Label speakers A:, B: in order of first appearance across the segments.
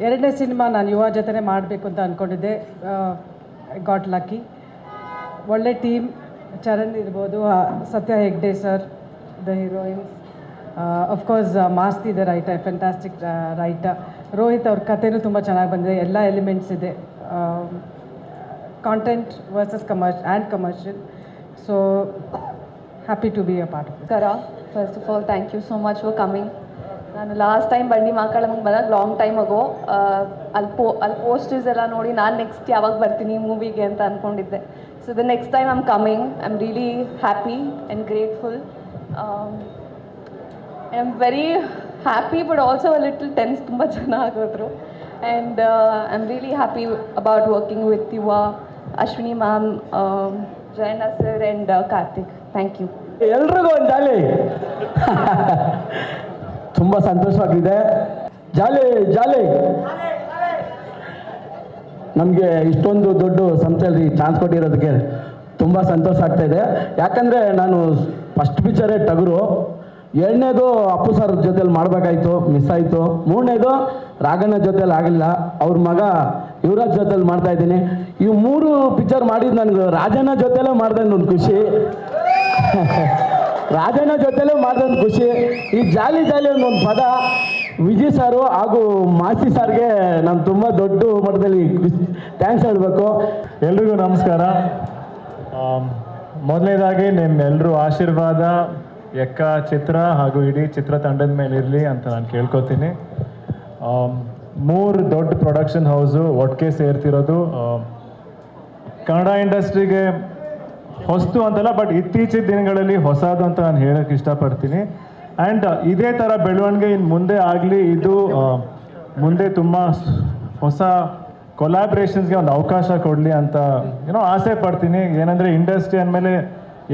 A: ಎರಡನೇ ಸಿನಿಮಾ ನಾನು ಯುವ ಜೊತೆ ಮಾಡಬೇಕು ಅಂತ ಅಂದ್ಕೊಂಡಿದ್ದೆ. Got lucky. ಒಳ್ಳೆ ಟೀಮ್, ಚರಣ್ ಇರ್ಬೋದು, Satya Hegde sir, the heroines, of course Masti the writer, fantastic writer. Rohit ಅವ್ರ ಕಥೆನೂ ತುಂಬ ಚೆನ್ನಾಗಿ ಬಂದಿದೆ, ಎಲ್ಲ ಎಲಿಮೆಂಟ್ಸ್ ಇದೆ, content versus commercial. So happy to be a part of it.
B: First of all thank you so much for coming. ನಾನು ಲಾಸ್ಟ್ ಟೈಮ್ ಬಂಡಿ ಮಾತಾಡೋಂಗೆ ಬಂದಾಗ ಲಾಂಗ್ ಟೈಮ್ ಆಗೋ ಅಲ್ಲಿ ಪೋಸ್ಟರ್ಸ್ ಎಲ್ಲ ನೋಡಿ ನಾನು ನೆಕ್ಸ್ಟ್ ಯಾವಾಗ ಬರ್ತೀನಿ ಮೂವಿಗೆ ಅಂತ ಅಂದ್ಕೊಂಡಿದ್ದೆ. So the next time I'm coming. I am really happy and grateful. I am very happy but also a little tense. ತುಂಬ ಚೆನ್ನಾಗಿದ್ರು. And I am really happy about working with Yuva, Ashwini ma'am, Jayanna sir and Karthik. Thank you.
C: ಎಲ್ರಿಗೂ ಒಂದು ಜಾಲಿ. ತುಂಬ ಸಂತೋಷವಾಗಿದೆ. ಜಾಲಿ ಜಾಲಿ. ನಮಗೆ ಇಷ್ಟೊಂದು ದೊಡ್ಡ ಸಂಸ್ಥೆಯಲ್ಲಿ ಚಾನ್ಸ್ ಕೊಟ್ಟಿರೋದಕ್ಕೆ ತುಂಬ ಸಂತೋಷ ಆಗ್ತಾ ಇದೆ. ಯಾಕಂದರೆ ನಾನು ಫಸ್ಟ್ ಪಿಕ್ಚರೇ ಟಗರು, ಎರಡನೇದು ಅಪ್ಪು ಸರ್ ಜೊತೆಲಿ ಮಾಡಬೇಕಾಯ್ತು, ಮಿಸ್ ಆಯಿತು. ಮೂರನೇದು ರಾಘಣ್ಣ ಜೊತೆಲಿ ಆಗಲಿಲ್ಲ, ಅವ್ರ ಮಗ ಯುವರಾಜ್ ಜೊತೆಲಿ ಮಾಡ್ತಾಯಿದ್ದೀನಿ. ಇವು 3 ಪಿಕ್ಚರ್ ಮಾಡಿದ್ದು ನನಗೆ ರಾಜಣ್ಣ ಜೊತೆಲೇ ಮಾಡ್ದಂಗೆ ಒಂದು ಖುಷಿ. ರಾಜಣ್ಣ ಜೊತೆಲೇ ಮಾಡ್ದಂಗೆ ಖುಷಿ. ಈ ಜಾಲಿ ಜಾಲಿ ಒಂದು ಪದ ವಿಜಯ್ ಸಾರು ಹಾಗೂ ಮಾಸಿ ಸಾರ್ಗೆ ನಾನು ತುಂಬ ದೊಡ್ಡ ಮಟ್ಟದಲ್ಲಿ ಥ್ಯಾಂಕ್ಸ್ ಹೇಳಬೇಕು.
D: ಎಲ್ರಿಗೂ ನಮಸ್ಕಾರ. ಮೊದಲನೇದಾಗಿ ನಿಮ್ಮೆಲ್ಲರೂ ಆಶೀರ್ವಾದ ಎಕ್ಕ ಚಿತ್ರ ಹಾಗೂ ಇಡೀ ಚಿತ್ರತಂಡದ ಮೇಲೆ ಇರಲಿ ಅಂತ ನಾನು ಕೇಳ್ಕೊತೀನಿ. 3 ದೊಡ್ಡ ಪ್ರೊಡಕ್ಷನ್ ಹೌಸು ಒಟ್ಟಿಗೆ ಸೇರ್ತಿರೋದು ಕನ್ನಡ ಇಂಡಸ್ಟ್ರಿಗೆ ಹೊಸ್ತು ಅಂತಲ್ಲ, ಬಟ್ ಇತ್ತೀಚಿನ ದಿನಗಳಲ್ಲಿ ಹೊಸದು ಅಂತ ನಾನು ಹೇಳೋಕ್ಕೆ ಇಷ್ಟಪಡ್ತೀನಿ. ಆ್ಯಂಡ್ ಇದೇ ಥರ ಬೆಳವಣಿಗೆ ಇನ್ನು ಮುಂದೆ ಆಗಲಿ. ಇದು ಮುಂದೆ ತುಂಬ ಹೊಸ ಕೊಲಾಬ್ರೇಷನ್ಸ್ಗೆ ಒಂದು ಅವಕಾಶ ಕೊಡಲಿ ಅಂತ ಆಸೆ ಪಡ್ತೀನಿ. ಏನಂದರೆ ಇಂಡಸ್ಟ್ರಿ ಅಂದಮೇಲೆ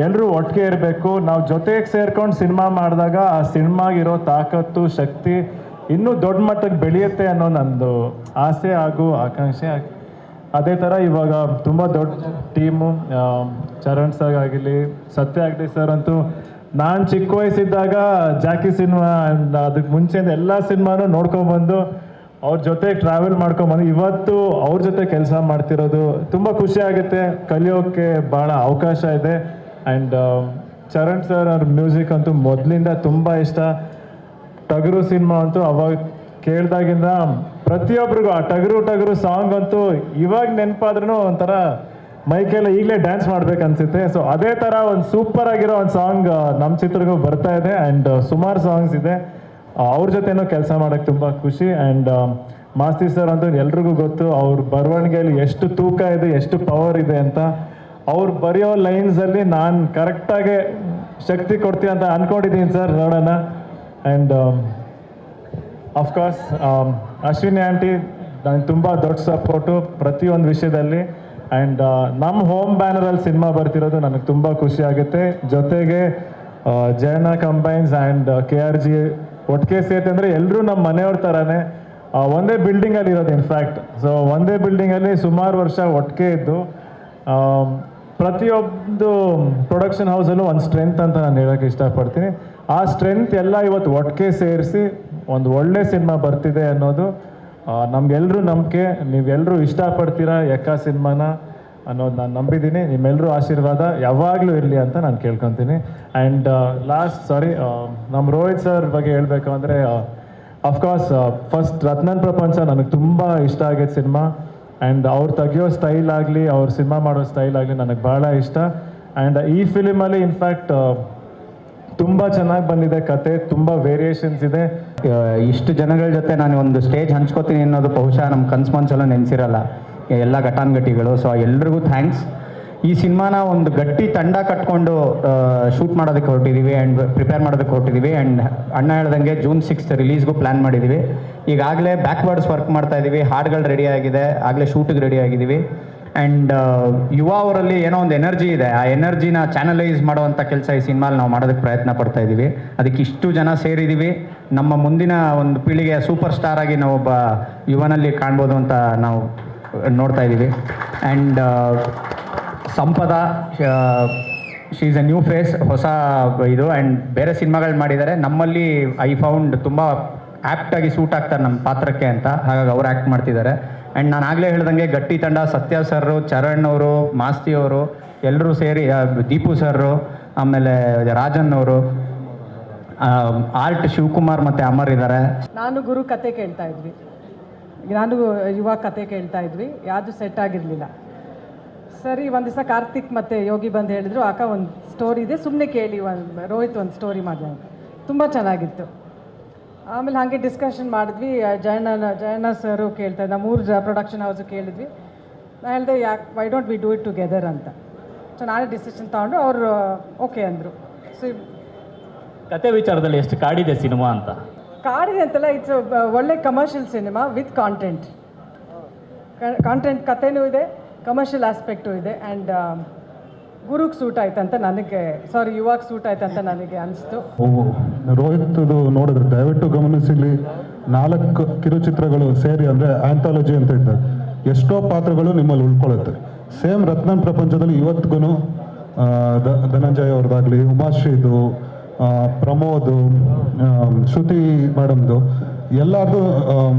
D: ಎಲ್ಲರೂ ಒಟ್ಟಿಗೆ ಇರಬೇಕು. ನಾವು ಜೊತೆಗೆ ಸೇರ್ಕೊಂಡು ಸಿನಿಮಾ ಮಾಡಿದಾಗ ಆ ಸಿನಿಮಾಗಿರೋ ತಾಕತ್ತು, ಶಕ್ತಿ ಇನ್ನೂ ದೊಡ್ಡ ಮಟ್ಟಕ್ಕೆ ಬೆಳೆಯುತ್ತೆ ಅನ್ನೋ ನಂದು ಆಸೆ ಹಾಗೂ ಆಕಾಂಕ್ಷೆ. ಅದೇ ಥರ ಇವಾಗ ತುಂಬ ದೊಡ್ಡ ಟೀಮು, ಚರಣ್ ಸರ್ ಆಗಿರಲಿ, ಸತ್ಯ ಹೆಗ್ಡೆ ಸರ್ ಅಂತೂ ನಾನು ಚಿಕ್ಕ ವಯಸ್ಸಿದ್ದಾಗ ಜಾಕಿ ಸಿನಿಮಾ ಅದಕ್ಕೆ ಮುಂಚೆಯಿಂದ ಎಲ್ಲ ಸಿನಿಮಾನು ನೋಡ್ಕೊಂಬಂದು ಅವ್ರ ಜೊತೆ ಟ್ರಾವೆಲ್ ಮಾಡ್ಕೊಂಬಂದು ಇವತ್ತು ಅವ್ರ ಜೊತೆ ಕೆಲಸ ಮಾಡ್ತಿರೋದು ತುಂಬ ಖುಷಿ ಆಗುತ್ತೆ. ಕಲಿಯೋಕ್ಕೆ ಭಾಳ ಅವಕಾಶ ಇದೆ. ಆ್ಯಂಡ್ ಚರಣ್ ಸರ್ ಅವ್ರ ಮ್ಯೂಸಿಕ್ ಅಂತೂ ಮೊದಲಿಂದ ತುಂಬ ಇಷ್ಟ. ಟಗರು ಸಿನಿಮಾ ಅಂತೂ ಅವಾಗ ಕೇಳಿದಾಗಿಂದ ಪ್ರತಿಯೊಬ್ಬರಿಗೂ ಆ ಟಗರು ಸಾಂಗ್ ಅಂತೂ ಇವಾಗ ನೆನಪಾದ್ರೂ ಒಂಥರ ಮೈಕೆಲ್ಲ ಈಗಲೇ ಡ್ಯಾನ್ಸ್ ಮಾಡ್ಬೇಕು ಅನ್ಸುತ್ತೆ. ಸೊ ಅದೇ ಥರ ಒಂದು ಸೂಪರ್ ಆಗಿರೋ ಒಂದು ಸಾಂಗ್ ನಮ್ಮ ಚಿತ್ರಗೂ ಬರ್ತಾ ಇದೆ. ಆ್ಯಂಡ್ ಸುಮಾರು ಸಾಂಗ್ಸ್ ಇದೆ. ಅವ್ರ ಜೊತೆನೂ ಕೆಲಸ ಮಾಡೋಕ್ಕೆ ತುಂಬ ಖುಷಿ. ಆ್ಯಂಡ್ ಮಾಸ್ತಿ ಸರ್ ಅಂತೂ ಎಲ್ರಿಗೂ ಗೊತ್ತು ಅವ್ರ ಬರವಣಿಗೆಯಲ್ಲಿ ಎಷ್ಟು ತೂಕ ಇದೆ, ಎಷ್ಟು ಪವರ್ ಇದೆ ಅಂತ. ಅವ್ರು ಬರೆಯೋ ಲೈನ್ಸಲ್ಲಿ ನಾನು ಕರೆಕ್ಟಾಗಿ ಶಕ್ತಿ ಕೊಡ್ತೀನಿ ಅಂತ ಅಂದ್ಕೊಂಡಿದ್ದೀನಿ ಸರ್, ನೋಡೋಣ. ಆ್ಯಂಡ್ ಅಫ್ಕೋರ್ಸ್ ಅಶ್ವಿನಿ ಆಂಟಿ ನನಗೆ ತುಂಬ ದೊಡ್ಡ ಸಪೋರ್ಟು ಪ್ರತಿಯೊಂದು ವಿಷಯದಲ್ಲಿ. ಆ್ಯಂಡ್ ನಮ್ಮ ಹೋಮ್ ಬ್ಯಾನರಲ್ಲಿ ಸಿನಿಮಾ ಬರ್ತಿರೋದು ನನಗೆ ತುಂಬ ಖುಷಿ ಆಗುತ್ತೆ. ಜೊತೆಗೆ ಜಯಣ್ಣ ಕಂಬೈನ್ಸ್ ಆ್ಯಂಡ್ KRG ಒಟ್ಟಿಗೆ ಸೇರ್ತೆ ಅಂದರೆ ಎಲ್ಲರೂ ನಮ್ಮ ಮನೆಯವ್ರ ಥರನೇ ಒಂದೇ ಬಿಲ್ಡಿಂಗಲ್ಲಿ ಇರೋದು. ಇನ್ಫ್ಯಾಕ್ಟ್ ಸೊ ಒಂದೇ ಬಿಲ್ಡಿಂಗಲ್ಲಿ ಸುಮಾರು ವರ್ಷ ಒಟ್ಟಿಗೆ ಇದ್ದು ಪ್ರತಿಯೊಂದು ಪ್ರೊಡಕ್ಷನ್ ಹೌಸಲ್ಲೂ ಒಂದು ಸ್ಟ್ರೆಂತ್ ಅಂತ ನಾನು ಹೇಳೋಕ್ಕೆ ಇಷ್ಟಪಡ್ತೀನಿ. ಆ ಸ್ಟ್ರೆಂತ್ ಎಲ್ಲ ಇವತ್ತು ಒಟ್ಟಿಗೆ ಸೇರಿಸಿ ಒಂದು ಒಳ್ಳೆ ಸಿನಿಮಾ ಬರ್ತಿದೆ ಅನ್ನೋದು ನಮಗೆಲ್ಲರೂ ನಂಬಿಕೆ. ನೀವೆಲ್ಲರೂ ಇಷ್ಟಪಡ್ತೀರಾ ಎಕ್ಕ ಸಿನಿಮಾನ ಅನ್ನೋದು ನಾನು ನಂಬಿದ್ದೀನಿ. ನಿಮ್ಮೆಲ್ಲರೂ ಆಶೀರ್ವಾದ ಯಾವಾಗಲೂ ಇರಲಿ ಅಂತ ನಾನು ಕೇಳ್ಕೊತೀನಿ. ಆ್ಯಂಡ್ ನಮ್ಮ ರೋಹಿತ್ ಸರ್ ಬಗ್ಗೆ ಹೇಳಬೇಕು ಅಂದರೆ ಅಫ್ಕೋರ್ಸ್ ಫಸ್ಟ್ ರತ್ನನ್ ಪ್ರಪಂಚ ನನಗೆ ತುಂಬ ಇಷ್ಟ ಆಗಿದ್ದು ಸಿನಿಮಾ. ಆ್ಯಂಡ್ ಅವ್ರು ತೆಗಿಯೋ ಸ್ಟೈಲ್ ಆಗಲಿ, ಅವ್ರು ಸಿನಿಮಾ ಮಾಡೋ ಸ್ಟೈಲ್ ಆಗಲಿ ನನಗೆ ಭಾಳ ಇಷ್ಟ. ಆ್ಯಂಡ್ ಈ ಫಿಲಿಮಲ್ಲಿ ಇನ್ಫ್ಯಾಕ್ಟ್ ತುಂಬ ಚೆನ್ನಾಗಿ ಬಂದಿದೆ ಕತೆ, ತುಂಬ ವೇರಿಯೇಷನ್ಸ್ ಇದೆ.
E: ಇಷ್ಟು ಜನಗಳ ಜೊತೆ ನಾನು ಒಂದು ಸ್ಟೇಜ್ ಹಂಚ್ಕೋತೀನಿ ಅನ್ನೋದು ಬಹುಶಃ ನಮ್ಮ ಕನ್ಸು ಮನ್ಸಲ್ಲ ನೆನೆಸಿರಲ್ಲ ಎಲ್ಲ ಘಟಾನುಘಟಿಗಳು. ಸೊ ಎಲ್ರಿಗೂ ಥ್ಯಾಂಕ್ಸ್. ಈ ಸಿನಿಮಾನ ಒಂದು ಗಟ್ಟಿ ತಂಡ ಕಟ್ಕೊಂಡು ಶೂಟ್ ಮಾಡೋದಕ್ಕೆ ಹೊರಟಿದ್ದೀವಿ ಆ್ಯಂಡ್ ಪ್ರಿಪೇರ್ ಮಾಡೋದಕ್ಕೆ ಹೊರಟಿದ್ದೀವಿ. ಆ್ಯಂಡ್ ಅಣ್ಣ ಹೇಳ್ದಂಗೆ June 6th ರಿಲೀಸ್ಗೂ ಪ್ಲ್ಯಾನ್ ಮಾಡಿದ್ದೀವಿ. ಈಗಾಗಲೇ ಬ್ಯಾಕ್ವರ್ಡ್ಸ್ ವರ್ಕ್ ಮಾಡ್ತಾ ಇದ್ದೀವಿ, ಹಾಡುಗಳು ರೆಡಿ ಆಗಿದೆ, ಆಗಲೇ ಶೂಟಿಗೆ ರೆಡಿ ಆಗಿದ್ದೀವಿ. ಆ್ಯಂಡ್ ಯುವ ಅವರಲ್ಲಿ ಏನೋ ಒಂದು ಎನರ್ಜಿ ಇದೆ, ಆ ಎನರ್ಜಿನ ಚಾನಲೈಸ್ ಮಾಡುವಂಥ ಕೆಲಸ ಈ ಸಿನಿಮಾಲಿ ನಾವು ಮಾಡೋದಕ್ಕೆ ಪ್ರಯತ್ನ ಪಡ್ತಾ ಇದ್ದೀವಿ. ಅದಕ್ಕೆ ಇಷ್ಟು ಜನ ಸೇರಿದ್ದೀವಿ. ನಮ್ಮ ಮುಂದಿನ ಒಂದು ಪೀಳಿಗೆಯ ಸೂಪರ್ ಸ್ಟಾರ್ ಆಗಿ ನಾವೊಬ್ಬ ಯುವನಲ್ಲಿ ಕಾಣ್ಬೋದು ಅಂತ ನಾವು ನೋಡ್ತಾ ಇದ್ದೀವಿ. And Sampada she is a new face, ಹೊಸ ಇದು. ಆ್ಯಂಡ್ ಬೇರೆ ಸಿನಿಮಾಗಳು ಮಾಡಿದ್ದಾರೆ, ನಮ್ಮಲ್ಲಿ ಐ ಫೌಂಡ್ ತುಂಬ ಆ್ಯಪ್ಟಾಗಿ ಸೂಟ್ ಆಗ್ತಾರೆ ನಮ್ಮ ಪಾತ್ರಕ್ಕೆ ಅಂತ, ಹಾಗಾಗಿ ಅವ್ರು ಆ್ಯಕ್ಟ್ ಮಾಡ್ತಿದ್ದಾರೆ. ಆ್ಯಂಡ್ ನಾನು ಆಗಲೇ ಹೇಳ್ದಂಗೆ ಗಟ್ಟಿ ತಂಡ ಸತ್ಯ ಸರ್ರು, ಚರಣ್ ಅವರು, ಮಾಸ್ತಿ ಅವರು ಎಲ್ಲರೂ ಸೇರಿ, ದೀಪು ಸರ್ರು, ಆಮೇಲೆ ರಾಜನ್ ಅವರು, ಆರ್ಟ್ ಶಿವಕುಮಾರ್ ಮತ್ತು ಅಮರ್ ಇದ್ದಾರೆ.
A: ನಾನು ಗುರು ಕತೆ ಕೇಳ್ತಾ ಇದ್ವಿ, ನಾನು ಯುವ ಕತೆ ಕೇಳ್ತಾ ಇದ್ವಿ, ಯಾವುದು ಸೆಟ್ ಆಗಿರಲಿಲ್ಲ. ಸರಿ, ಒಂದು ದಿವಸ ಕಾರ್ತಿಕ್ ಮತ್ತು ಯೋಗಿ ಬಂದು ಹೇಳಿದ್ರು, ಅಕ್ಕ ಒಂದು ಸ್ಟೋರಿ ಇದೆ, ಸುಮ್ಮನೆ ಕೇಳಿ, ರೋಹಿತ್ ಒಂದು ಸ್ಟೋರಿ ಮಾಡಿದ, ತುಂಬ ಚೆನ್ನಾಗಿತ್ತು. ಆಮೇಲೆ ಹಾಗೆ ಡಿಸ್ಕಷನ್ ಮಾಡಿದ್ವಿ. ಜಯಣ್ಣ ಸರು ಕೇಳ್ತಾ ಇದ್ದ, 3 ಪ್ರೊಡಕ್ಷನ್ ಹೌಸು ಕೇಳಿದ್ವಿ. ನಾನು ಹೇಳಿದೆ, why don't we do it together ಅಂತ. ಸೊ ನಾನೇ ಡಿಸಿಷನ್ ತೊಗೊಂಡು ಅವರು ಓಕೆ ಅಂದರು. ಸೊ
F: ಕತೆ ವಿಚಾರದಲ್ಲಿ ಎಷ್ಟು ಕಾಡಿದೆ ಸಿನಿಮಾ ಅಂತ?
A: ಕಾಡಿದೆ ಅಂತಲ್ಲ, ಇಟ್ಸ್ ಒಳ್ಳೆ ಕಮರ್ಷಿಯಲ್ ಸಿನಿಮಾ ವಿತ್ ಕಾಂಟೆಂಟ್. ಕಥೆನೂ ಇದೆ, ಕಮರ್ಷಿಯಲ್ ಆಸ್ಪೆಕ್ಟು ಇದೆ. ಆ್ಯಂಡ್ ಗುರುಗೆ ಸೂಟ್ ಆಯ್ತು ಅಂತ ನನಗೆ, ಯುವಾಗ ಸೂಟ್ ಆಯ್ತು ಅಂತ ನನಗೆ ಅನಿಸ್ತು.
G: ರೋಹಿತ್ದು ನೋಡಿದ್ರೆ ದಯವಿಟ್ಟು ಗಮನಿಸಿಲಿ, 4 ಕಿರುಚಿತ್ರಗಳು ಸೇರಿ ಅಂದರೆ ಆಂಥಾಲಜಿ ಅಂತ ಇದ್ದಾರೆ, ಎಷ್ಟೋ ಪಾತ್ರಗಳು ನಿಮ್ಮಲ್ಲಿ ಉಳ್ಕೊಳ್ಳುತ್ತೆ. ಸೇಮ್ ರತ್ನನ್ ಪ್ರಪಂಚದಲ್ಲಿ ಇವತ್ತಿಗೂ ಧನಂಜಯ್ ಅವ್ರದ್ದಾಗಲಿ, ಉಮಾಶ್ರೀದು, ಪ್ರಮೋದು, ಶ್ರುತಿ ಮೇಡಮ್ದು, ಎಲ್ಲರದು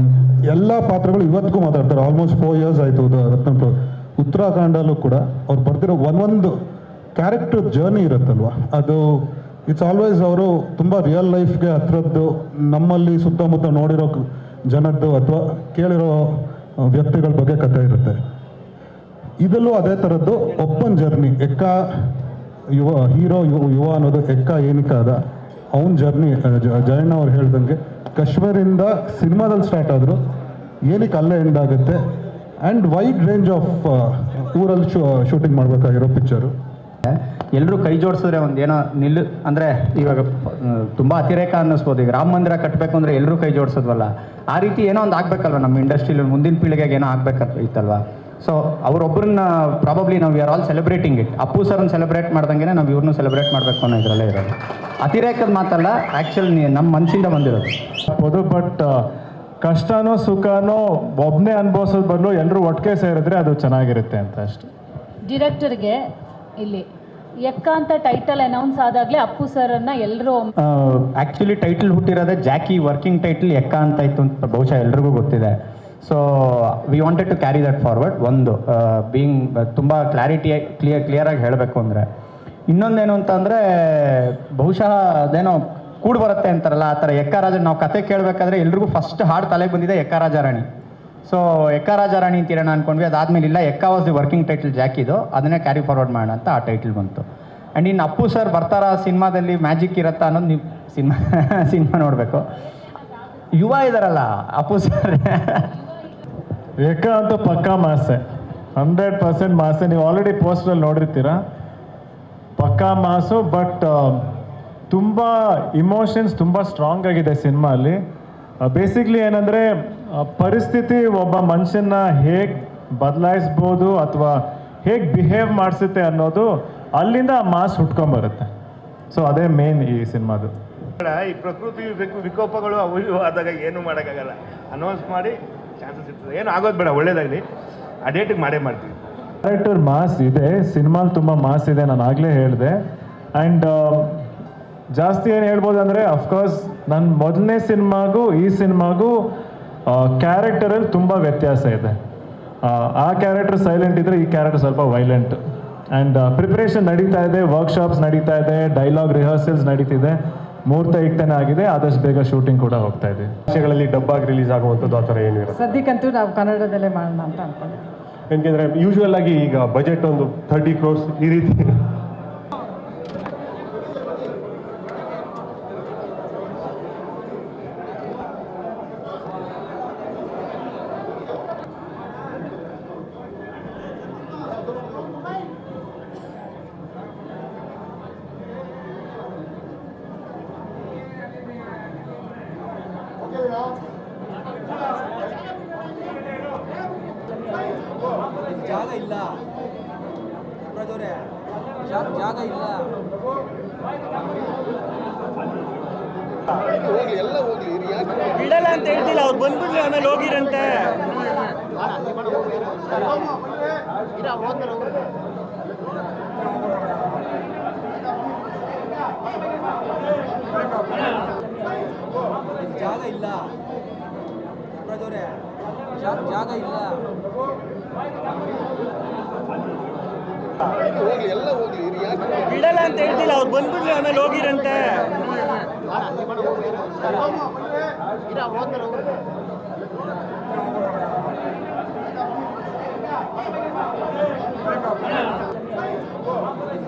G: ಎಲ್ಲ ಪಾತ್ರಗಳು ಇವತ್ತಿಗೂ ಮಾತಾಡ್ತಾರೆ. ಆಲ್ಮೋಸ್ಟ್ 4 years ಆಯಿತು ರತ್ನನ್ ಉತ್ತರಾಖಂಡಲ್ಲೂ ಕೂಡ ಅವ್ರು ಬರ್ತಿರೋ ಒಂದೊಂದು ಕ್ಯಾರೆಕ್ಟರ್ ಜರ್ನಿ ಇರುತ್ತಲ್ವ, ಅದು ಇಟ್ಸ್ ಆಲ್ವೇಸ್ ಅವರು ತುಂಬ ರಿಯಲ್ ಲೈಫ್ಗೆ ಹತ್ರದ್ದು, ನಮ್ಮಲ್ಲಿ ಸುತ್ತಮುತ್ತ ನೋಡಿರೋ ಜನದ್ದು ಅಥವಾ ಕೇಳಿರೋ ವ್ಯಕ್ತಿಗಳ ಬಗ್ಗೆ ಕಥೆ ಇರುತ್ತೆ. ಇದರಲ್ಲೂ ಅದೇ ಥರದ್ದು ಒಪ್ಪನ್ ಜರ್ನಿ, ಎಕ್ಕ ಯುವ ಹೀರೋ ಯುವ ಅನ್ನೋದು ಎಕ್ಕ ಏನಕ್ಕಾದ ಅವನ ಜರ್ನಿ. ಜಯಣ್ಣ ಅವ್ರು ಹೇಳ್ದಂಗೆ ಕಾಶ್ಮೀರಿಂದ ಸಿನಿಮಾದಲ್ಲಿ ಸ್ಟಾರ್ಟ್ ಆದರು, ಏನಕ್ಕೆ ಅಲ್ಲೇ ಎಂಡ್ ಆಗುತ್ತೆ. ಆ್ಯಂಡ್ ವೈಡ್ ರೇಂಜ್ ಆಫ್ ಊರಲ್ಲಿ ಶೂಟಿಂಗ್ ಮಾಡಬೇಕಾಗಿರೋ ಪಿಕ್ಚರು.
E: ಎಲ್ಲರೂ ಕೈ ಜೋಡಿಸಿದ್ರೆ ಒಂದೇನೋ ಅಂದರೆ ಇವಾಗ ತುಂಬ ಅತಿರೇಕ ಅನ್ನಿಸ್ಬೋದು. ಈಗ ರಾಮ ಮಂದಿರ ಕಟ್ಟಬೇಕು ಅಂದರೆ ಎಲ್ಲರೂ ಕೈ ಜೋಡಿಸೋದ್ವಲ್ಲ, ಆ ರೀತಿ ಏನೋ ಒಂದು ಆಗಬೇಕಲ್ವ ನಮ್ಮ ಇಂಡಸ್ಟ್ರಿಲಿ, ಮುಂದಿನ ಪೀಳಿಗೆಗೆ ಏನೋ ಆಗಬೇಕಿತ್ತಲ್ವ. ಸೊ ಅವರೊಬ್ಬರನ್ನ ಪ್ರಾಬಬ್ಲಿ ನಾವು we are all celebrating it. Appu ಸರ್ನ ಸೆಲೆಬ್ರೇಟ್ ಮಾಡ್ದಂಗೆ ನಾವು ಇವ್ರನ್ನೂ ಸೆಲೆಬ್ರೇಟ್ ಮಾಡಬೇಕು ಅನ್ನೋ ಇದರಲ್ಲೇ ಇರೋದು. ಅತಿರೇಕದ ಮಾತಲ್ಲ, ಆ್ಯಕ್ಚುಲಿ ನಮ್ಮ ಮನಸ್ಸಿಂದ ಬಂದಿರೋದು.
D: ಬಟ್ ಕಷ್ಟನೋ ಸುಖನೋ ಒಬ್ಬನೇ ಅನುಭವಿಸೋದು ಬದಲು ಎಲ್ಲರೂ ಒಟ್ಟಿಗೆ ಸೇರಿದ್ರೆ ಅದು ಚೆನ್ನಾಗಿರುತ್ತೆ ಅಂತ ಅಷ್ಟೆ.
H: ಡಿರೆಕ್ಟರ್ಗೆ ಇಲ್ಲಿ ಎಕ್ಕ ಅಂತ ಟೈಟಲ್ ಅನೌನ್ಸ್ ಆದಾಗಲೇ ಅಪ್ಪು ಸರನ್ನು ಎಲ್ಲರೂ
E: ಆ್ಯಕ್ಚುಲಿ ಟೈಟಲ್ ಹುಟ್ಟಿರೋದೇ ಜಾಕಿ, ವರ್ಕಿಂಗ್ ಟೈಟಲ್ ಎಕ್ಕ ಅಂತ ಇತ್ತು ಅಂತ ಬಹುಶಃ ಎಲ್ರಿಗೂ ಗೊತ್ತಿದೆ. So we wanted to carry that forward. ಒಂದು ಬೀಯಿಂಗ್ ತುಂಬ ಕ್ಲಿಯರಾಗಿ ಹೇಳಬೇಕು ಅಂದರೆ. ಇನ್ನೊಂದೇನು ಅಂತಂದರೆ ಬಹುಶಃ ಅದೇನೋ ಕೂಡು ಬರುತ್ತೆ ಅಂತಾರಲ್ಲ, ಆ ಥರ ಎಕ್ಕ ರಾಜ. ನಾವು ಕತೆ ಕೇಳಬೇಕಾದ್ರೆ ಎಲ್ರಿಗೂ ಫಸ್ಟ್ ಹಾಡು ತಲೆಗೆ ಬಂದಿದೆ ಎಕ್ಕ ರಾಜಾರಾಣಿ. ಸೊ ಎಕ್ಕ ರಾಜಾರಾಣಿ ಅಂತೀರೋಣ ಅಂದ್ಕೊಂಡ್ವಿ. ಅದಾದಮೇಲೆ ಇಲ್ಲ, ಎಕ್ಕ ವಾಸ್ ದಿ ವರ್ಕಿಂಗ್ ಟೈಟಲ್ ಜಾಕಿದು, ಅದನ್ನೇ ಕ್ಯಾರಿ ಫಾರ್ವರ್ಡ್ ಮಾಡೋಣ ಅಂತ ಆ ಟೈಟಲ್ ಬಂತು. ಆ್ಯಂಡ್ ಇನ್ನು ಅಪ್ಪು ಸರ್ ಬರ್ತಾರ ಸಿನಿಮಾದಲ್ಲಿ ಮ್ಯಾಜಿಕ್ ಇರುತ್ತಾ ಅನ್ನೋದು ನೀವು ಸಿನಿಮಾ ನೋಡಬೇಕು. ಯುವ ಇದಾರಲ್ಲ ಅಪ್ಪು ಸರ್,
D: ಏಕ ಅಂತೂ ಪಕ್ಕಾ ಮಾಸೆ, 100% ಮಾಸೆ. ನೀವು ಆಲ್ರೆಡಿ ಪೋಸ್ಟರಲ್ಲಿ ನೋಡಿರ್ತೀರ, ಪಕ್ಕಾ ಮಾಸು. ಬಟ್ ತುಂಬ ಇಮೋಷನ್ಸ್ ತುಂಬ ಸ್ಟ್ರಾಂಗ್ ಆಗಿದೆ ಸಿನಿಮಾಲಿ. ಬೇಸಿಕ್ಲಿ ಏನಂದರೆ ಪರಿಸ್ಥಿತಿ ಒಬ್ಬ ಮನುಷ್ಯನ ಹೇಗೆ ಬದಲಾಯಿಸ್ಬೋದು ಅಥವಾ ಹೇಗೆ ಬಿಹೇವ್ ಮಾಡಿಸುತ್ತೆ ಅನ್ನೋದು ಅಲ್ಲಿಂದ ಮಾಸ್ ಹುಟ್ಕೊಂಬರುತ್ತೆ. ಸೊ ಅದೇ ಮೇನ್ ಈ ಸಿನಿಮಾದು.
I: ಈ ಪ್ರಕೃತಿ ವಿಕೋಪಗಳು ಅವು ಇವು ಆದಾಗ ಏನು ಮಾಡೋಕ್ಕಾಗಲ್ಲ, ಅನೌನ್ಸ್ ಮಾಡಿ ಚಾನ್ಸಸ್ ಇರ್ತದೆ. ಏನು ಆಗೋದು ಬೇಡ, ಒಳ್ಳೇದಾಗಲಿ, ಆ ಡೇಟಿಗೆ ಮಾಡೇ ಮಾಡ್ತೀವಿ.
D: ಕ್ಯಾರೆಕ್ಟರ್ ಮಾಸ್ ಇದೆ ಸಿನಿಮಾಲಿ, ತುಂಬ ಮಾಸ್ ಇದೆ, ನಾನು ಆಗಲೇ ಹೇಳಿದೆ. ಆ್ಯಂಡ್ ಜಾಸ್ತಿ ಏನು ಹೇಳ್ಬೋದು ಅಂದರೆ, ಅಫ್ಕೋರ್ಸ್ ನನ್ನ ಮೊದಲನೇ ಸಿನಿಮಾಗೂ ಈ ಸಿನಿಮಾಗೂ ಕ್ಯಾರೆಕ್ಟರಲ್ಲಿ ತುಂಬ ವ್ಯತ್ಯಾಸ ಇದೆ. ಆ ಕ್ಯಾರೆಕ್ಟರ್ ಸೈಲೆಂಟ್ ಇದ್ದರೆ ಈ ಕ್ಯಾರೆಕ್ಟರ್ ಸ್ವಲ್ಪ ವೈಲೆಂಟ್. ಆ್ಯಂಡ್ ಪ್ರಿಪ್ರೇಷನ್ ನಡೀತಾ ಇದೆ, ವರ್ಕ್ಶಾಪ್ಸ್ ನಡೀತಾ ಇದೆ, ಡೈಲಾಗ್ ರಿಹರ್ಸಲ್ಸ್ ನಡೀತಿದೆ, ಮುಹೂರ್ತ ಇಕ್ತಾನೆ ಆಗಿದೆ. ಆದಷ್ಟು ಬೇಗ ಶೂಟಿಂಗ್ ಕೂಡ ಹೋಗ್ತಾ ಇದೆ.
G: ಭಾಷೆಗಳಲ್ಲಿ ಡಬ್ಬಾಗಿ ರಿಲೀಸ್ ಆಗುವಂಥದ್ದು ಆ ಥರ ಏನು ಇರುತ್ತೆ?
A: ಸದ್ಯಕ್ಕಂತೂ ನಾವು ಕನ್ನಡದಲ್ಲೇ ಮಾಡೋಣ ಅಂತ ಅಂದ್ಕೊಂಡೆ.
G: ಯಾಕೆಂದರೆ ಯೂಶ್ವಲ್ ಆಗಿ ಈಗ ಬಜೆಟ್ ಒಂದು 30 crores ಈ ರೀತಿ
J: ಜಾಗ ಇಲ್ಲ ಜಾಗ ಇಲ್ಲ.
C: ಬಿಡಲ್ಲ ಅಂತ ಹೇಳ್ತಿಲ್ಲ, ಅವ್ರು ಬಂದ್ಬಿಡ್ಲಿ ಆಮೇಲೆ ಹೋಗಿರಂತೆ.
J: ಜಾಗ ಇಲ್ಲ ಜಾಗ ಇಲ್ಲ.
C: ಬಿಡಲ್ಲ ಅಂತ ಹೇಳ್ತಿಲ್ಲ, ಅವ್ರು ಬಂದ್ಬಿಡ್ಲಿ ಆಮೇಲೆ ಹೋಗಿರಂತೆ.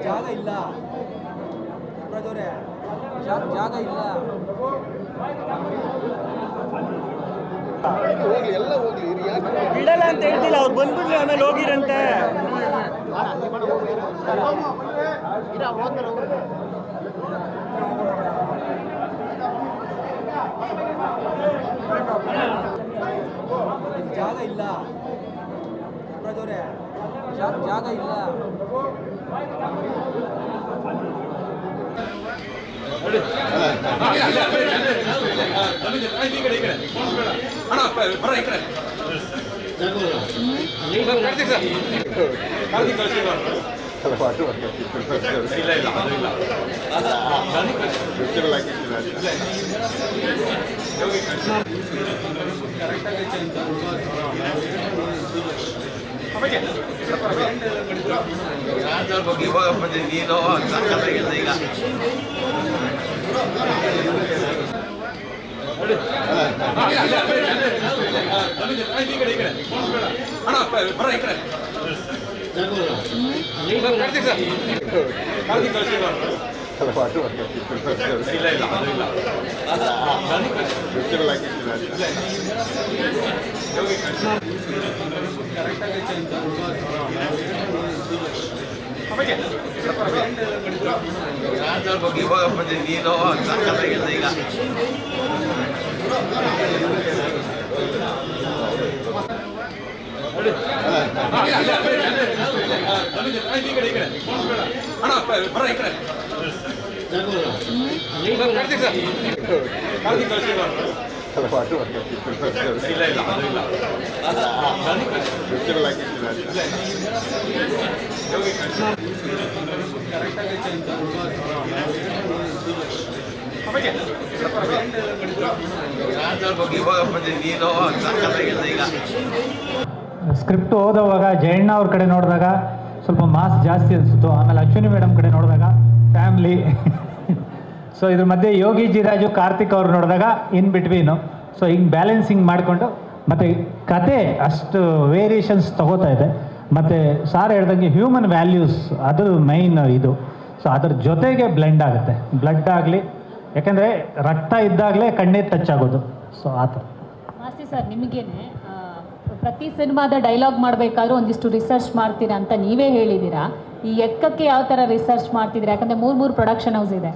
J: ಜಾಗ ಇಲ್ಲ ಜಾಗ ಇಲ್ಲ.
C: ಬಿಡಲ್ಲ ಅಂತ ಹೇಳ್ತಿಲ್ಲ, ಅವ್ರು ಬಂದ್ಬಿಡ್ಲಿ ಆಮೇಲೆ ಹೋಗಿರಂತೆ.
J: ಜಾಗ ಇಲ್ಲ ಜಾಗ ಇಲ್ಲ.
K: ಸ್ಕ್ರಿಪ್ಟ್ ಓದುವಾಗ ಜಯಣ್ಣ ಅವ್ರ ಕಡೆ ನೋಡಿದಾಗ ಸ್ವಲ್ಪ ಮಾಸ್ ಜಾಸ್ತಿ ಅನಿಸ್ತು. ಆಮೇಲೆ ಅಶ್ವಿನಿ ಮೇಡಮ್ ಕಡೆ ನೋಡಿದಾಗ ಫ್ಯಾಮ್ಲಿ. ಸೊ ಇದ್ರ ಮಧ್ಯೆ ಯೋಗಿ ಜಿರಾಜು ಕಾರ್ತಿಕ್ ಅವ್ರು ನೋಡಿದಾಗ ಇನ್ ಬಿಟ್ವೀನು. ಸೊ ಹಿಂಗೆ ಬ್ಯಾಲೆನ್ಸಿಂಗ್ ಮಾಡಿಕೊಂಡು ಮತ್ತು ಕತೆ ಅಷ್ಟು ವೇರಿಯೇಷನ್ಸ್ ತಗೋತಾ ಇದೆ. ಮತ್ತು ಸಾರ್ ಹೇಳ್ದಂಗೆ ಹ್ಯೂಮನ್ ವ್ಯಾಲ್ಯೂಸ್ ಅದು ಮೈನ್ ಇದು. ಸೊ ಅದ್ರ ಜೊತೆಗೆ ಬ್ಲೆಂಡ್ ಆಗುತ್ತೆ. ಬ್ಲಡ್ ಆಗಲಿ, ಯಾಕೆಂದರೆ ರಕ್ತ ಇದ್ದಾಗಲೇ ಕಣ್ಣೇ ಟಚ್ ಆಗೋದು. ಸೊ ಆ ಥರ.
H: ಮಾಸ್ತಿ ಸರ್, ನಿಮಗೇನೆ ಪ್ರತಿ ಸಿನಿಮಾದ ಡೈಲಾಗ್ ಮಾಡಬೇಕಾದ್ರೂ ಒಂದಿಷ್ಟು ರಿಸರ್ಚ್ ಮಾಡ್ತೀರಾ ಅಂತ ನೀವೇ ಹೇಳಿದ್ದೀರಾ. ಈ ಎಕ್ಕಕ್ಕೆ ಯಾವ ಥರ ರಿಸರ್ಚ್ ಮಾಡ್ತಿದ್ದೀರಾ? ಯಾಕಂದರೆ ಮೂರು ಪ್ರೊಡಕ್ಷನ್ ಹೌಸ್ ಇದೆ.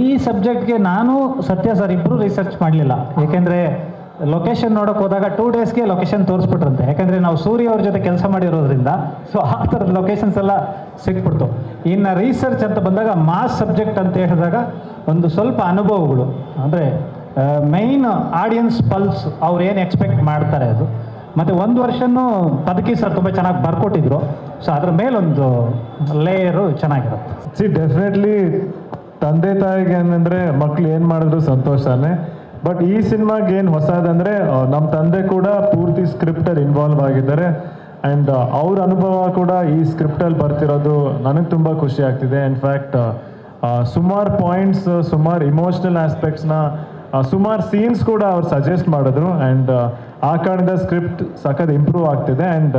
K: ಈ ಸಬ್ಜೆಕ್ಟ್ಗೆ ನಾನು ಸತ್ಯ ಸರ್ ಇಬ್ಬರು ರಿಸರ್ಚ್ ಮಾಡಲಿಲ್ಲ. ಏಕೆಂದರೆ ಲೊಕೇಶನ್ ನೋಡೋಕೆ ಹೋದಾಗ 2 ಡೇಸ್ಗೆ ಲೊಕೇಶನ್ ತೋರಿಸ್ಬಿಟ್ರಂತೆ. ಯಾಕಂದರೆ ನಾವು ಸೂರ್ಯ ಅವ್ರ ಜೊತೆ ಕೆಲಸ ಮಾಡಿರೋದ್ರಿಂದ ಸೊ ಆ ಥರದ ಲೊಕೇಶನ್ಸ್ ಎಲ್ಲ ಸಿಕ್ಬಿಡ್ತು. ಇನ್ನು ರಿಸರ್ಚ್ ಅಂತ ಬಂದಾಗ ಮಾಸ್ ಸಬ್ಜೆಕ್ಟ್ ಅಂತ ಹೇಳಿದಾಗ ಒಂದು ಸ್ವಲ್ಪ ಅನುಭವಗಳು, ಅಂದರೆ ಮೈನ್ ಆಡಿಯನ್ಸ್ ಪಲ್ಸ್ ಅವ್ರು ಏನು ಎಕ್ಸ್ಪೆಕ್ಟ್ ಮಾಡ್ತಾರೆ ಅದು. ಮತ್ತು 1 ವರ್ಷನೂ ಪದಕಿ ಸರ್ ತುಂಬ ಚೆನ್ನಾಗಿ ಬರ್ಕೊಟ್ಟಿದ್ರು. ಸೊ ಅದ್ರ ಮೇಲೊಂದು ಲೇಯರು ಚೆನ್ನಾಗಿರುತ್ತೆ.
D: ಡೆಫಿನೆಟ್ಲಿ ತಂದೆ ತಾಯಿಗೆ ಏನಂದರೆ ಮಕ್ಳು ಏನು ಮಾಡಿದ್ರು ಸಂತೋಷನೇ. ಬಟ್ ಈ ಸಿನಿಮಾಗೆ ಏನು ಹೊಸದಂದರೆ ನಮ್ಮ ತಂದೆ ಕೂಡ ಪೂರ್ತಿ ಸ್ಕ್ರಿಪ್ಟಲ್ಲಿ ಇನ್ವಾಲ್ವ್ ಆಗಿದ್ದಾರೆ. ಆ್ಯಂಡ್ ಅವ್ರ ಅನುಭವ ಕೂಡ ಈ ಸ್ಕ್ರಿಪ್ಟಲ್ಲಿ ಬರ್ತಿರೋದು ನನಗೆ ತುಂಬ ಖುಷಿ ಆಗ್ತಿದೆ. ಇನ್ಫ್ಯಾಕ್ಟ್ ಸುಮಾರು ಪಾಯಿಂಟ್ಸ್, ಸುಮಾರು ಇಮೋಷ್ನಲ್ ಆಸ್ಪೆಕ್ಟ್ಸ್ನ, ಸುಮಾರು ಸೀನ್ಸ್ ಕೂಡ ಅವ್ರು ಸಜೆಸ್ಟ್ ಮಾಡಿದ್ರು. ಆ್ಯಂಡ್ ಆ ಕಾರಣದ ಸ್ಕ್ರಿಪ್ಟ್ ಸಖತ್ ಇಂಪ್ರೂವ್ ಆಗ್ತಿದೆ. ಆ್ಯಂಡ್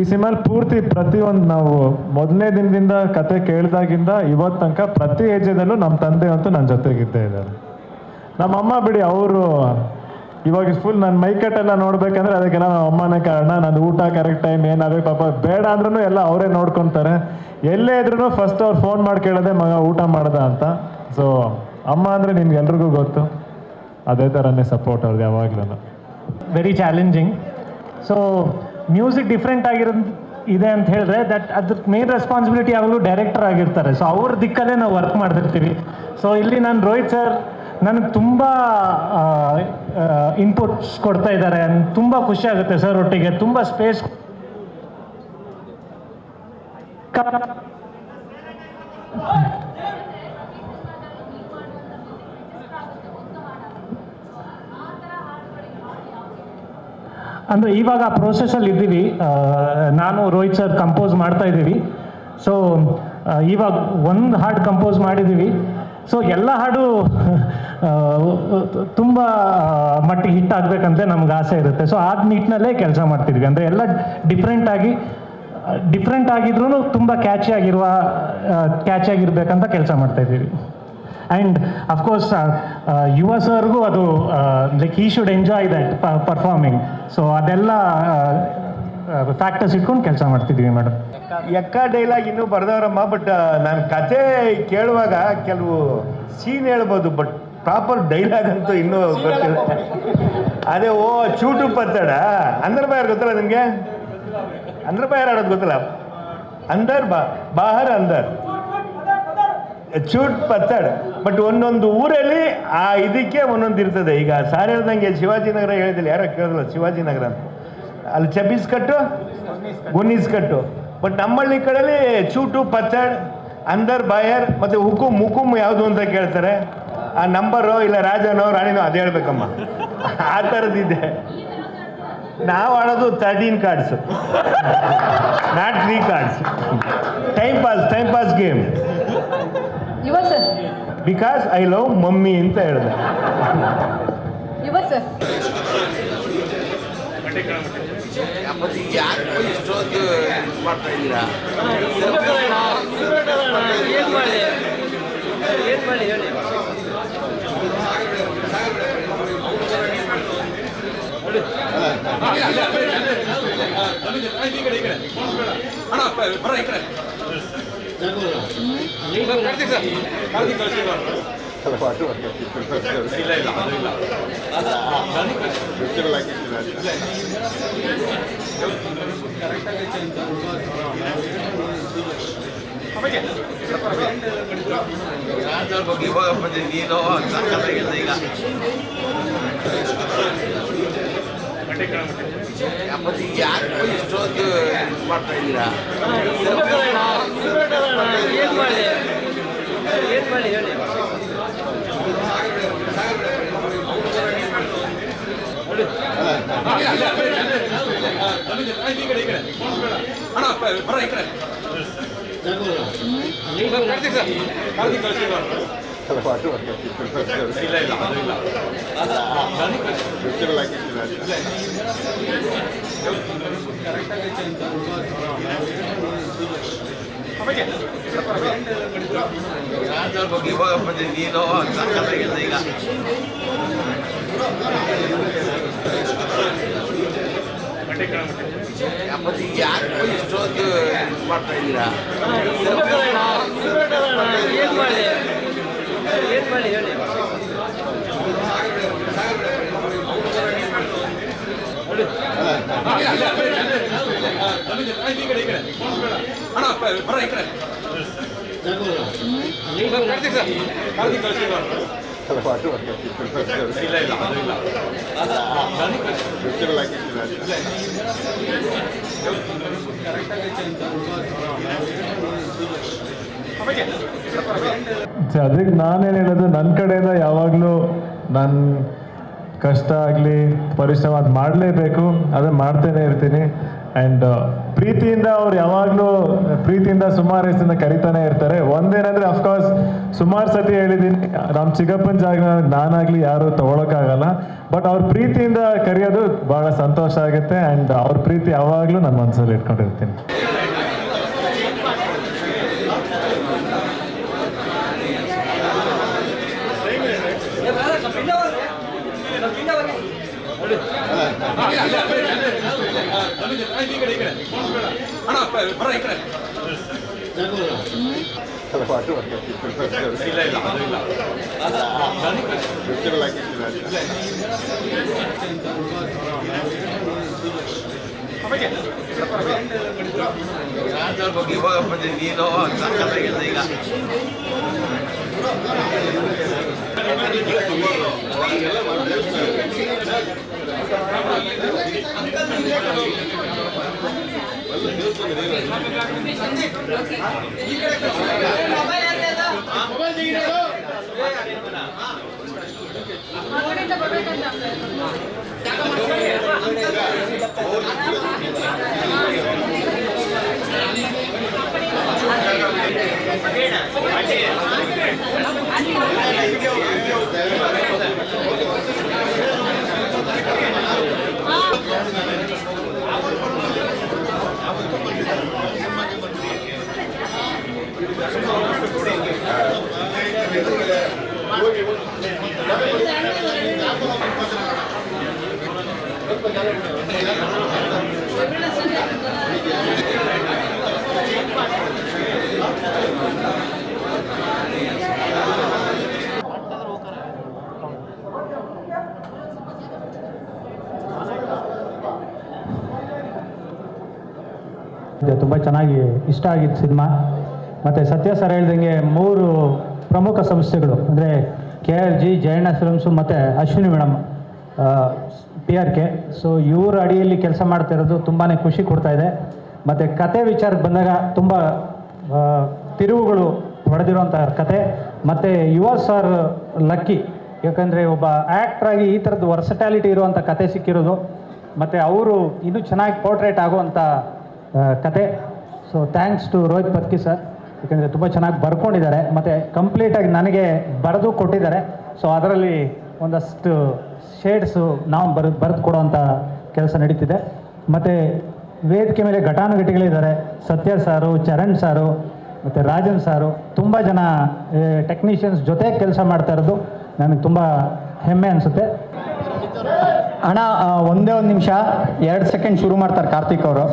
D: ಈ ಸಿನಿಮಾಲ್ ಪೂರ್ತಿ ಪ್ರತಿಯೊಂದು ನಾವು ಮೊದಲನೇ ದಿನದಿಂದ ಕತೆ ಕೇಳಿದಾಗಿಂದ ಇವತ್ತು ತನಕ ಪ್ರತಿ ಹೆಜ್ಜೆದಲ್ಲೂ ನಮ್ಮ ತಂದೆ ಅಂತೂ ನನ್ನ ಜೊತೆಗಿದ್ದೇ ಇದ್ದಾರೆ. ನಮ್ಮ ಅಮ್ಮ ಬಿಡಿ, ಅವರು ಇವಾಗ ಫುಲ್ ನನ್ನ ಮೈಕಟ್ಟೆಲ್ಲ ನೋಡ್ಬೇಕಂದ್ರೆ ಅದಕ್ಕೆಲ್ಲ ನಮ್ಮ ಅಮ್ಮನೇ ಕಾರಣ. ನನ್ನ ಊಟ ಕರೆಕ್ಟ್ ಟೈಮ್ ಏನಾಗಬೇಕು, ಪಾಪ ಬೇಡ ಅಂದ್ರೂ ಎಲ್ಲ ಅವರೇ ನೋಡ್ಕೊತಾರೆ. ಎಲ್ಲೇ ಇದ್ರೂ ಫಸ್ಟ್ ಅವ್ರು ಫೋನ್ ಮಾಡಿ ಕೇಳೋದೆ, ಮಗ ಊಟ ಮಾಡ್ದ ಅಂತ. ಸೊ ಅಮ್ಮ ಅಂದರೆ ನಿಮ್ಗೆಲ್ರಿಗೂ ಗೊತ್ತು, ಅದೇ ಥರನೇ ಸಪೋರ್ಟ್ ಅವ್ರದ್ದು ಯಾವಾಗಲೂ.
K: Very challenging. So music different ಇದೆ ಅಂತ ಹೇಳಿದ್ರೆ ದಟ್ ಅದ್ರ ಮೇನ್ ರೆಸ್ಪಾನ್ಸಿಬಿಲಿಟಿ ಯಾವಾಗಲೂ ಡೈರೆಕ್ಟರ್ ಆಗಿರ್ತಾರೆ. ಸೊ ಅವ್ರ ದಿಕ್ಕಲ್ಲೇ ನಾವು ವರ್ಕ್ ಮಾಡ್ತಿರ್ತೀವಿ. ಸೊ ಇಲ್ಲಿ ನಾನು ರೋಹಿತ್ ಸರ್ ನನಗೆ ತುಂಬ ಇನ್ಪುಟ್ಸ್ ಕೊಡ್ತಾ ಇದ್ದಾರೆ. ತುಂಬ ಖುಷಿ ಆಗುತ್ತೆ ಸರ್ ಒಟ್ಟಿಗೆ ತುಂಬ ಸ್ಪೇಸ್ ಅಂದರೆ ಇವಾಗ ಪ್ರೋಸೆಸ್ಸಲ್ಲಿ ಇದ್ದೀವಿ. ನಾನು ರೋಹಿತ್ ಸರ್ ಕಂಪೋಸ್ ಮಾಡ್ತಾ ಇದ್ದೀವಿ. ಸೊ ಇವಾಗ ಒಂದು ಹಾಡು ಕಂಪೋಸ್ ಮಾಡಿದ್ದೀವಿ. ಸೊ ಎಲ್ಲ ಹಾಡು ತುಂಬ ಮಟ್ಟಿಗೆ ಹಿಟ್ ಆಗಬೇಕಂತ ನಮ್ಗೆ ಆಸೆ ಇರುತ್ತೆ. ಸೊ ಆ ನಿಟ್ಟಿನಲ್ಲೇ ಕೆಲಸ ಮಾಡ್ತಿದ್ವಿ. ಅಂದರೆ ಎಲ್ಲ ಡಿಫ್ರೆಂಟ್ ಆಗಿದ್ರೂ ತುಂಬ ಕ್ಯಾಚಿ ಆಗಿರ್ಬೇಕಂತ ಕೆಲಸ ಮಾಡ್ತಾಯಿದ್ದೀವಿ. ಆ್ಯಂಡ್ ಅಫ್ಕೋರ್ಸ್ ಯುವ ಸರ್ಗೂ ಅದು like he should enjoy that performing. So ಅದೆಲ್ಲ ಫ್ಯಾಕ್ಟರ್ಸ್ ಇಟ್ಕೊಂಡು ಕೆಲಸ ಮಾಡ್ತಿದ್ದೀವಿ ಮೇಡಮ್.
I: ಎಕ್ಕ ಡೈಲಾಗ್ ಇನ್ನೂ ಬರ್ದವ್ರಮ್ಮ, ಬಟ್ ನಾನು ಕತೆ ಕೇಳುವಾಗ ಕೆಲವು ಸೀನ್ ಹೇಳ್ಬೋದು, ಬಟ್ ಪ್ರಾಪರ್ ಡೈಲಾಗ್ ಅಂತೂ ಇನ್ನೂ ಗೊತ್ತಿಲ್ಲ. ಅದೇ ಚೂಟು ಪತ್ತಡ ಅಂದರ್ ಬಾಯರ್ ಗೊತ್ತಲ್ಲ ನಿಮಗೆ? ಅಂದರ್ ಬಾಯರ್ ಆಡೋದು ಗೊತ್ತಲ್ಲ? ಅಂದರ್ ಬಾಹರ್ ಅಂದರ್ ಚೂಟ್ ಪತ್ತಡ್. ಬಟ್ ಒಂದೊಂದು ಊರಲ್ಲಿ ಆ ಇದಕ್ಕೆ ಒಂದೊಂದು ಇರ್ತದೆ. ಈಗ ಸಾರ್ ಹೇಳ್ದಂಗೆ ಶಿವಾಜಿನಗರ ಹೇಳಿದಿಲ್ಲ, ಯಾರೋ ಕೇಳಿದ್ರಲ್ಲ ಶಿವಾಜಿನಗರ ಅಂತ, ಅಲ್ಲಿ ಚಬೀಸ್ ಕಟ್ಟು ಗುನ್ನೀಸ್ ಕಟ್ಟು. ಬಟ್ ನಮ್ಮಳ್ಳಿ ಕಡೆಯಲ್ಲಿ ಚೂಟು ಪತ್ತಡ್ ಅಂದರ್ ಬಾಯರ್ ಮತ್ತು ಮುಕುಮ್ ಯಾವುದು ಅಂತ ಕೇಳ್ತಾರೆ. ಆ ನಂಬರು ಇಲ್ಲ ರಾಜನೋ ರಾಣಿನೋ ಅದು ಹೇಳ್ಬೇಕಮ್ಮ, ಆ ಥರದ್ದಿದೆ. ನಾವು ಆಡೋದು 13 cards, not 3 cards. Time pass game.
B: Yuva sir,
I: because I love mummy ಅಂತ ಹೇಳಿದೆ.
B: ಯುವ ಸರ್,
J: ಇಷ್ಟೊಂದು ಮಾಡ್ತಾ ಇದ್ದೀರಾ? ಏನು ಮಾಡಿ ಹೇಳಿ. ಇವಾಗ ನೀನು ಈಗ ಯಾಕೆ ಇಷ್ಟೊಂದು ಮಾಡ್ತಾ ಇದ್ದೀರಾ? ಏನು ಮಾಡಿ ಹೇಳಿ. ಇವಾಗ ನೀನು ಸಾಕಾಗಿದೆ ಈಗ. ಯಾಕೆ ಇಷ್ಟೊಂದು ಮಾಡ್ತಾ ಇದ್ದೀರಾ? ಏನು ಮಾಡಿ ಹೇಳಿ.
D: ಅದಕ್ಕೆ ನಾನೇನು ಹೇಳೋದು, ನನ್ನ ಕಡೆಯಿಂದ ಯಾವಾಗಲೂ ನನ್ನ ಕಷ್ಟ ಆಗಲಿ ಪರಿಶ್ರಮ ಅದು ಮಾಡಲೇಬೇಕು, ಅದನ್ನು ಮಾಡ್ತಾನೆ ಇರ್ತೀನಿ. ಆ್ಯಂಡ್ ಪ್ರೀತಿಯಿಂದ ಅವ್ರು ಯಾವಾಗಲೂ ಪ್ರೀತಿಯಿಂದ ಸುಮಾರು ಹೆಸರನ್ನ ಕರಿತಾನೆ ಇರ್ತಾರೆ. ಒಂದೇನಂದರೆ ಅಫ್ಕೋರ್ಸ್ ಸುಮಾರು ಸತಿ ಹೇಳಿದ್ದೀನಿ, ನಮ್ಮ ಚಿಕ್ಕಪ್ಪನ ಜಾಗ ನಾನಾಗಲಿ ಯಾರು ತೊಗೊಳಕ್ಕಾಗಲ್ಲ. ಬಟ್ ಅವ್ರ ಪ್ರೀತಿಯಿಂದ ಕರೆಯೋದು ಭಾಳ ಸಂತೋಷ ಆಗುತ್ತೆ. ಆ್ಯಂಡ್ ಅವ್ರ ಪ್ರೀತಿ ಯಾವಾಗಲೂ ನನ್ನ ಮನಸ್ಸಲ್ಲಿ ಇಟ್ಕೊಂಡಿರ್ತೀನಿ.
J: ಬಗ್ಗೆ ಹೋಗಪ್ಪ ನೀನು ಸಾಕಾಗಿದೆ ಈಗ.
K: ತುಂಬ ಚೆನ್ನಾಗಿ ಇಷ್ಟ ಆಗಿತ್ತು ಸಿನಿಮಾ. ಮತ್ತು ಸತ್ಯ ಸರ್ ಹೇಳ್ದಂಗೆ 3 ಪ್ರಮುಖ ಸಂಸ್ಥೆಗಳು ಅಂದರೆ KRG, ಜಯಣ್ಣ ಫಿಲ್ಮ್ಸು ಮತ್ತು ಅಶ್ವಿನಿ ಮೇಡಮ್ PRK. ಸೊ ಇವ್ರ ಅಡಿಯಲ್ಲಿ ಕೆಲಸ ಮಾಡ್ತಾ ಇರೋದು ತುಂಬಾ ಖುಷಿ ಕೊಡ್ತಾ ಇದೆ. ಮತ್ತು ಕತೆ ವಿಚಾರಕ್ಕೆ ಬಂದಾಗ ತುಂಬ ತಿರುವುಗಳು ಹೊಡೆದಿರುವಂಥ ಕತೆ. ಮತ್ತು ಯುವ ಸರ್ ಲಕ್ಕಿ, ಯಾಕಂದರೆ ಒಬ್ಬ ಆ್ಯಕ್ಟ್ರಾಗಿ ಈ ಥರದ್ದು ವರ್ಸಟ್ಯಾಲಿಟಿ ಇರುವಂಥ ಕತೆ ಸಿಕ್ಕಿರೋದು. ಮತ್ತು ಅವರು ಇನ್ನೂ ಚೆನ್ನಾಗಿ ಪೋರ್ಟ್ರೇಟ್ ಆಗುವಂಥ ಕತೆ. So thanks to Rohit Pathki sir, ಯಾಕೆಂದರೆ ತುಂಬ ಚೆನ್ನಾಗಿ ಬರ್ಕೊಂಡಿದ್ದಾರೆ ಮತ್ತು ಕಂಪ್ಲೀಟಾಗಿ ನನಗೆ ಬರೆದು ಕೊಟ್ಟಿದ್ದಾರೆ. ಸೊ ಅದರಲ್ಲಿ ಒಂದಷ್ಟು ಶೇಡ್ಸು ನಾವು ಬರೆದು ಕೊಡುವಂಥ ಕೆಲಸ ನಡೀತಿದೆ. ಮತ್ತು ವೇದಿಕೆ ಮೇಲೆ ಘಟಾನುಘಟಿಗಳಿದ್ದಾರೆ. ಸತ್ಯ ಸಾರು, ಚರಣ್ ಸಾರು ಮತ್ತು ರಾಜನ್ ಸಾರು, ತುಂಬ ಜನ ಟೆಕ್ನಿಷಿಯನ್ಸ್ ಜೊತೆ ಕೆಲಸ ಮಾಡ್ತಾ ಇರೋದು ನನಗೆ ತುಂಬ ಹೆಮ್ಮೆ ಅನಿಸುತ್ತೆ.
E: ಅಣ್ಣ ಒಂದೇ ಒಂದು ನಿಮಿಷ, 2 ಸೆಕೆಂಡ್ ಶುರು ಮಾಡ್ತಾರೆ ಕಾರ್ತಿಕ್ ಅವರು.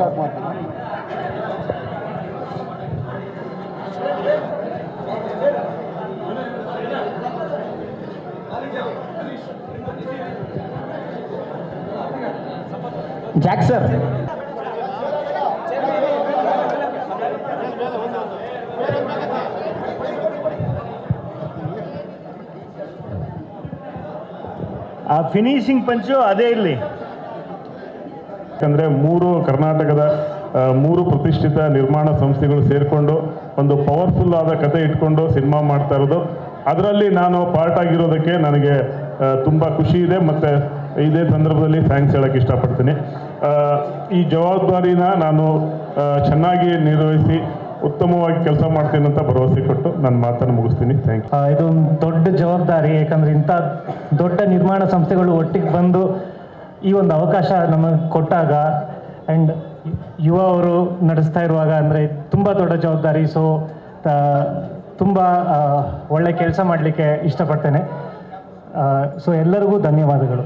E: ಜಾಕ್ ಸರ್,
I: ಆ ಫಿನಿಶಿಂಗ್ ಪಂಚು ಅದೇ ಇರಲಿ.
D: ಯಾಕಂದರೆ 3 ಕರ್ನಾಟಕದ 3 ಪ್ರತಿಷ್ಠಿತ ನಿರ್ಮಾಣ ಸಂಸ್ಥೆಗಳು ಸೇರಿಕೊಂಡು ಒಂದು ಪವರ್ಫುಲ್ ಆದ ಕತೆ ಇಟ್ಕೊಂಡು ಸಿನಿಮಾ ಮಾಡ್ತಾ ಇರೋದು. ಅದರಲ್ಲಿ ನಾನು ಪಾರ್ಟ್ ಆಗಿರೋದಕ್ಕೆ ನನಗೆ ತುಂಬ ಖುಷಿ ಇದೆ. ಮತ್ತು ಇದೇ ಸಂದರ್ಭದಲ್ಲಿ ಥ್ಯಾಂಕ್ಸ್ ಹೇಳೋಕ್ಕೆ ಇಷ್ಟಪಡ್ತೀನಿ. ಈ ಜವಾಬ್ದಾರಿನ ನಾನು ಚೆನ್ನಾಗಿ ನಿರ್ವಹಿಸಿ ಉತ್ತಮವಾಗಿ ಕೆಲಸ ಮಾಡ್ತೀನಿ ಅಂತ ಭರವಸೆ ಕೊಟ್ಟು ನನ್ನ ಮಾತನ್ನು ಮುಗಿಸ್ತೀನಿ. Thank you.
K: ಇದು ಒಂದು ದೊಡ್ಡ ಜವಾಬ್ದಾರಿ, ಯಾಕಂದರೆ ಇಂಥ ದೊಡ್ಡ ನಿರ್ಮಾಣ ಸಂಸ್ಥೆಗಳು ಒಟ್ಟಿಗೆ ಬಂದು ಈ ಒಂದು ಅವಕಾಶ ನಮಗೆ ಕೊಟ್ಟಾಗ ಆ್ಯಂಡ್ ಯುವ ಅವರು ನಡೆಸ್ತಾ ಇರುವಾಗ ಅಂದರೆ ತುಂಬ ದೊಡ್ಡ ಜವಾಬ್ದಾರಿ. ಸೊ ತುಂಬ ಒಳ್ಳೆ ಕೆಲಸ ಮಾಡಲಿಕ್ಕೆ ಇಷ್ಟಪಡ್ತೇನೆ. ಸೊ ಎಲ್ಲರಿಗೂ ಧನ್ಯವಾದಗಳು.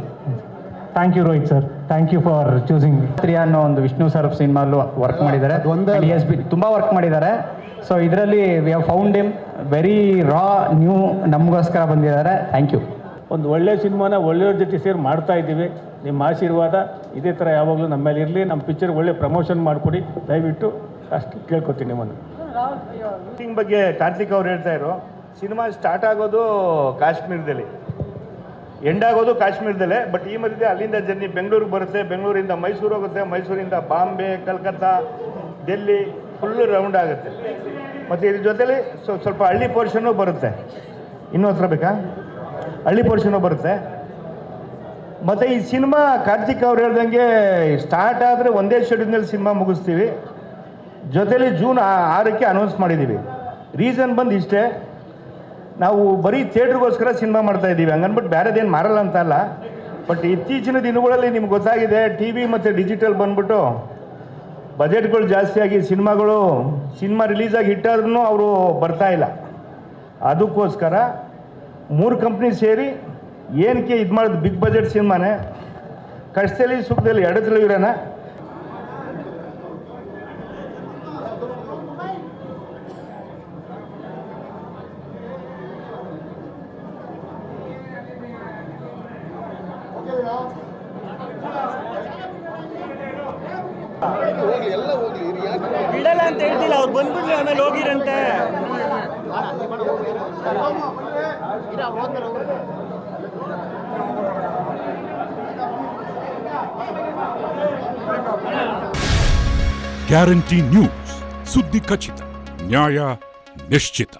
K: Thank you Rohit sir, thank you for choosing me.
E: ಅನ್ನೋ ಒಂದು ವಿಷ್ಣು ಸರ್ ಸಿನಿಮಾಲ್ಲೂ ವರ್ಕ್ ಮಾಡಿದ್ದಾರೆ, ತುಂಬ ವರ್ಕ್ ಮಾಡಿದ್ದಾರೆ. ಸೊ ಇದರಲ್ಲಿ we have found him very raw new, ನಮಗೋಸ್ಕರ ಬಂದಿದ್ದಾರೆ. Thank you.
C: ಒಂದು ಒಳ್ಳೆಯ ಸಿನಿಮಾನ ಒಳ್ಳೆಯವ್ರ ಜೊತೆ ಸೇರಿ ಮಾಡ್ತಾ ಇದ್ದೀವಿ. ನಿಮ್ಮ ಆಶೀರ್ವಾದ ಇದೇ ಥರ ಯಾವಾಗಲೂ ನಮ್ಮ ಮೇಲೆ ಇರಲಿ. ನಮ್ಮ ಪಿಕ್ಚರ್ ಒಳ್ಳೆ ಪ್ರಮೋಷನ್ ಮಾಡಿಕೊಡಿ ದಯವಿಟ್ಟು, ಅಷ್ಟು ಕೇಳ್ಕೊತೀನಿ ನಿಮ್ಮನ್ನು.
I: ಶೂಟಿಂಗ್ ಬಗ್ಗೆ ಕಾರ್ತಿಕ್ ಅವ್ರು ಹೇಳ್ತಾ ಇರೋ, ಸಿನಿಮಾ ಸ್ಟಾರ್ಟ್ ಆಗೋದು ಕಾಶ್ಮೀರದಲ್ಲಿ, ಎಂಡ್ ಆಗೋದು ಕಾಶ್ಮೀರದಲ್ಲೇ. ಬಟ್ ಈ ಮಧ್ಯೆ ಅಲ್ಲಿಂದ ಜರ್ನಿ ಬೆಂಗಳೂರಿಗೆ ಬರುತ್ತೆ, ಬೆಂಗಳೂರಿಂದ ಮೈಸೂರು ಹೋಗುತ್ತೆ, ಮೈಸೂರಿಂದ ಬಾಂಬೆ, ಕಲ್ಕತ್ತಾ, ಡೆಲ್ಲಿ ಫುಲ್ ರೌಂಡ್ ಆಗುತ್ತೆ. ಮತ್ತು ಇದ್ರ ಜೊತೆಲಿ ಸ್ವಲ್ಪ ಹಳ್ಳಿ ಪೋರ್ಷನ್ನು ಬರುತ್ತೆ. ಇನ್ನೂ ಹತ್ರ ಬೇಕಾ? ಹಳ್ಳಿ ಪೋರ್ಷನ್ನು ಬರುತ್ತೆ. ಮತ್ತು ಈ ಸಿನಿಮಾ ಕಾರ್ತಿಕ್ ಅವ್ರು ಹೇಳ್ದಂಗೆ ಸ್ಟಾರ್ಟ್ ಆದರೆ ಒಂದೇ ಶೆಡ್ಯೂಲ್ನಲ್ಲಿ ಸಿನಿಮಾ ಮುಗಿಸ್ತೀವಿ. ಜೊತೆಲಿ ಜೂನ್ 6ಕ್ಕೆ ಅನೌನ್ಸ್ ಮಾಡಿದ್ದೀವಿ. ರೀಸನ್ ಬಂದು ಇಷ್ಟೇ, ನಾವು ಬರೀ ಥಿಯೇಟ್ರಿಗೋಸ್ಕರ ಸಿನಿಮಾ ಮಾಡ್ತಾ ಇದ್ದೀವಿ, ಹಂಗನ್ಬಿಟ್ಟು ಬೇರೆದೇನು ಮಾರಲ್ಲ ಅಂತ ಅಲ್ಲ. ಬಟ್ ಇತ್ತೀಚಿನ ದಿನಗಳಲ್ಲಿ ನಿಮ್ಗೆ ಗೊತ್ತಾಗಿದೆ, ಟಿ ವಿ ಮತ್ತು ಡಿಜಿಟಲ್ ಬಂದ್ಬಿಟ್ಟು ಬಜೆಟ್ಗಳು ಜಾಸ್ತಿಯಾಗಿ ಸಿನಿಮಾ ರಿಲೀಸಾಗಿ ಹಿಟ್ಟಾದ್ರೂ ಅವರು ಬರ್ತಾ ಇಲ್ಲ. ಅದಕ್ಕೋಸ್ಕರ 3 ಕಂಪ್ನಿ ಸೇರಿ ಏನಕ್ಕೆ ಇದು ಮಾಡೋದು, ಬಿಗ್ ಬಜೆಟ್ ಸಿನಿಮಾನೇ, ಕಷ್ಟದಲ್ಲಿ ಸುಖದಲ್ಲಿ ಎರಡತ್ತಲೂ ಇರೋಣ.
C: ಅಂತ ಹೇಳ್ತಿಲ್ಲ, ಅವ್ರು ಬಂದ್ಬಿಡ್ಲಿ ಆಮೇಲೆ ಹೋಗಿರಂತೆ.
L: ಗ್ಯಾರಂಟಿ ನ್ಯೂಸ್, ಸುದ್ದಿ ಖಚಿತ, ನ್ಯಾಯ ನಿಶ್ಚಿತ.